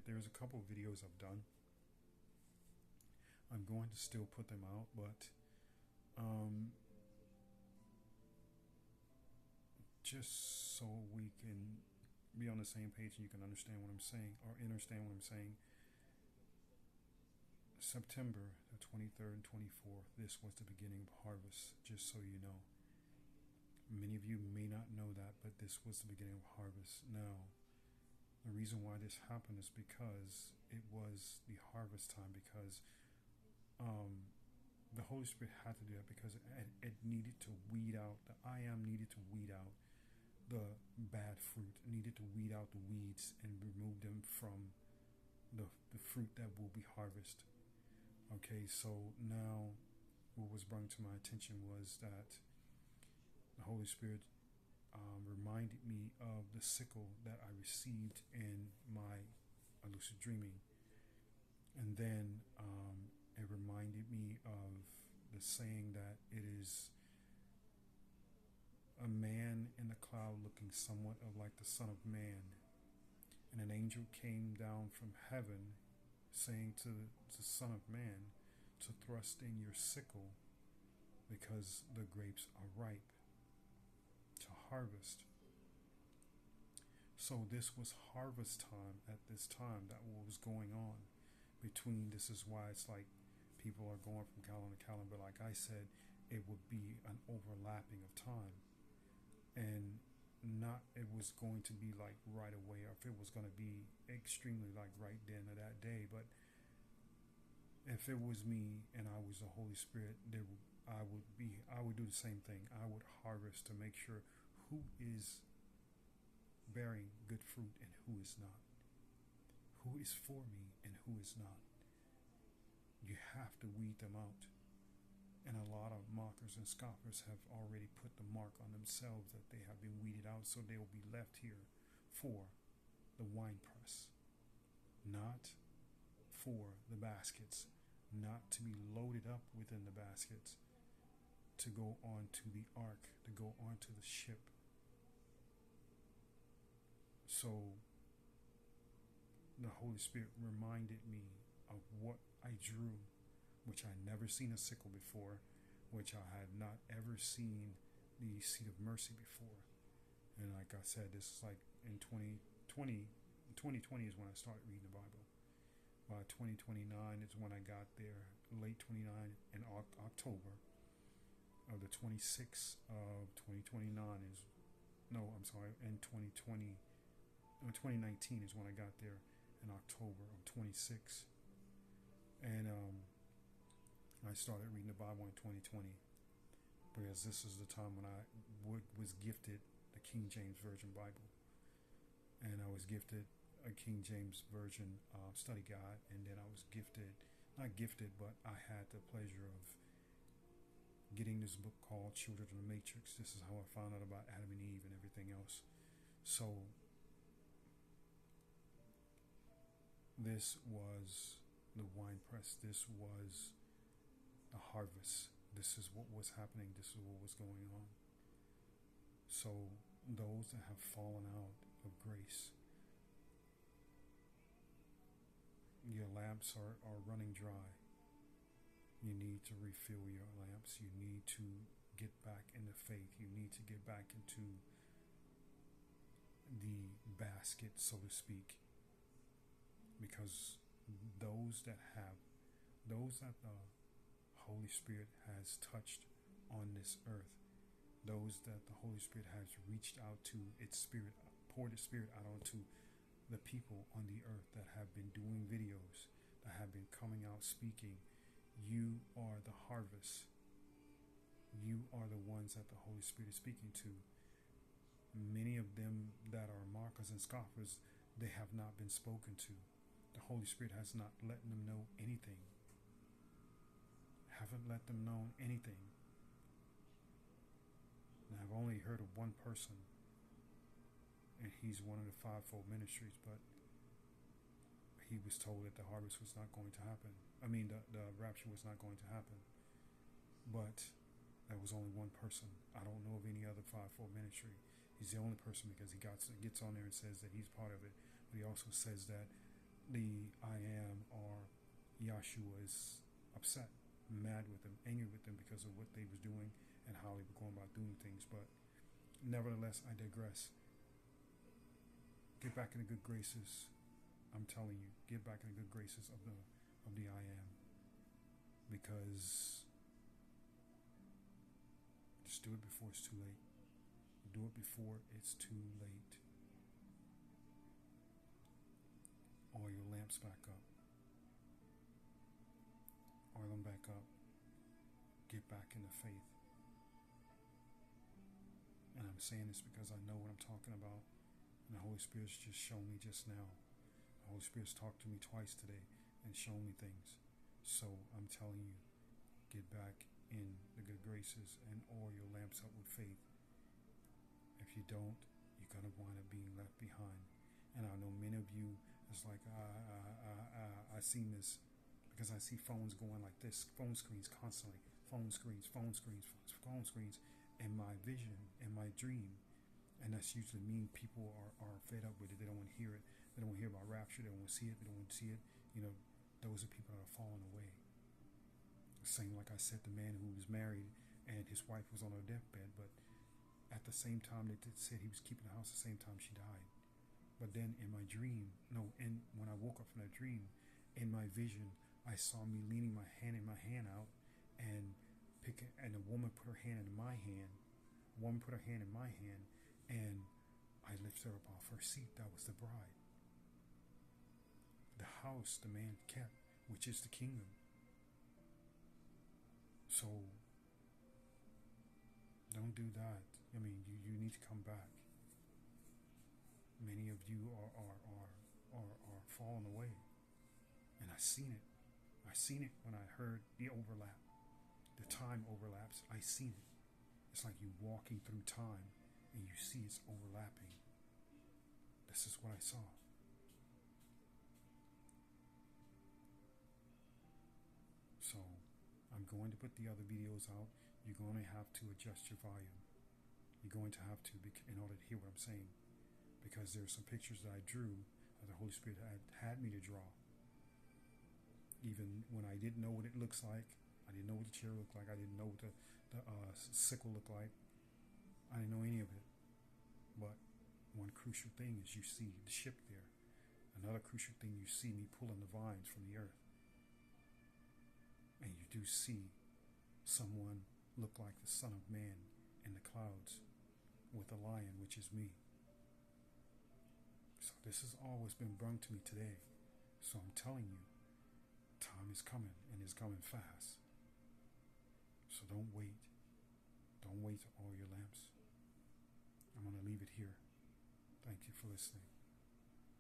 there's a couple of videos I've done. I'm going to still put them out, but um, just so we can be on the same page and you can understand what I'm saying or understand what I'm saying. September the 23rd and 24th, this was the beginning of harvest, just so you know. Many of you may not know that, but this was the beginning of harvest. Now, the reason why this happened is because it was the harvest time, because um, the Holy Spirit had to do that because it needed to weed out, the I am needed to weed out the bad fruit, needed to weed out the weeds and remove them from the fruit that will be harvested. Okay, so now what was brought to my attention was that the Holy Spirit reminded me of the sickle that I received in my lucid dreaming. And then it reminded me of the saying that it is a man in the cloud looking somewhat of like the Son of Man. And an angel came down from heaven saying to the Son of Man to thrust in your sickle because the grapes are ripe to harvest. So this was harvest time at this time. That what was going on between. This is why it's like people are going from calendar to calendar. But like I said, it would be an overlapping of time, and not it was going to be like right away, or if it was going to be extremely like right then or that day. But if it was me and I was the Holy Spirit, I would do the same thing. I would harvest to make sure who is bearing good fruit and who is not, who is for me and who is not. You have to weed them out. And a lot of mockers and scoffers have already put the mark on themselves that they have been weeded out, so they will be left here for the wine press, not for the baskets, not to be loaded up within the baskets, to go on to the ark, to go on to the ship. So the Holy Spirit reminded me of what I drew, which I never seen a sickle before, which I had not ever seen the seat of mercy before. And like I said, this is like in 2020 is when I started reading the Bible. By 2029 is when I got there, late 29 in October of the 26th of 2029 is, no, I'm sorry, in 2019 is when I got there in October of 26. And I started reading the Bible in 2020 because this is the time when I was gifted the King James Version Bible. And I was gifted a King James Version study guide, and then I was not gifted, but I had the pleasure of getting this book called Children of the Matrix. This is how I found out about Adam and Eve and everything else. So this was the wine press. This was a harvest. This is what was happening. This is what was going on. So those that have fallen out of grace, your lamps are running dry. You need to refill your lamps. You need to get back into faith. You need to get back into the basket, so to speak. Because those that the Holy Spirit has touched on this earth, those that the Holy Spirit has reached out to, its Spirit, poured its Spirit out onto the people on the earth that have been doing videos, that have been coming out speaking. You are the harvest. You are the ones that the Holy Spirit is speaking to. Many of them that are mockers and scoffers, they have not been spoken to. The Holy Spirit has not let them know anything. Haven't let them know anything. And I've only heard of one person, and he's one of the fivefold ministries, but he was told that the harvest was not going to happen. I mean, the rapture was not going to happen. But that was only one person. I don't know of any other fivefold ministry. He's the only person because he gets on there and says that he's part of it. But he also says that the I am or Yahshua is upset, mad with them, angry with them because of what they was doing and how they were going about doing things. But nevertheless, I digress. Get back in the good graces. I'm telling you, get back in the good graces of the I am, because just do it before it's too late. Do it before it's too late. Oil your lamps back up. Oil them back up. Get back in the faith. And I'm saying this because I know what I'm talking about. And the Holy Spirit's just shown me just now. The Holy Spirit's talked to me twice today and shown me things. So I'm telling you, get back in the good graces and oil your lamps up with faith. If you don't, you're going to wind up being left behind. And I know many of you, it's like, I seen this because I see phones going like this, phone screens constantly, phone screens, in my vision, in my dream. And that's usually mean people are fed up with it. They don't want to hear it. They don't want to hear about rapture. They don't want to see it. They don't want to see it. You know, those are people that are falling away. Same like I said, the man who was married and his wife was on her deathbed, but at the same time they said he was keeping the house, the same time she died. But then in my dream, when I woke up from that dream, in my vision, I saw me leaning my hand out and a woman put her hand in my hand. A woman put her hand in my hand, and I lifted her up off her seat. That was the bride. The house the man kept, which is the kingdom. So don't do that. I mean, you need to come back. Many of you are falling away, and I seen it. I seen it when I heard the overlap. The time overlaps. I seen it. It's like you walking through time, and you see it's overlapping. This is what I saw. So I'm going to put the other videos out. You're going to have to adjust your volume. You're going to have to, in order to hear what I'm saying, because there's some pictures that I drew that the Holy Spirit had me to draw. Even when I didn't know what it looks like, I didn't know what the chair looked like, I didn't know what the sickle looked like, I didn't know any of it. But one crucial thing is you see the ship there. Another crucial thing, you see me pulling the vines from the earth. And you do see someone look like the Son of Man in the clouds with a lion, which is me. So this has always been brought to me today. So I'm telling you, time is coming, and it's coming fast. So don't wait. Don't wait to oil your lamps. I'm going to leave it here. Thank you for listening.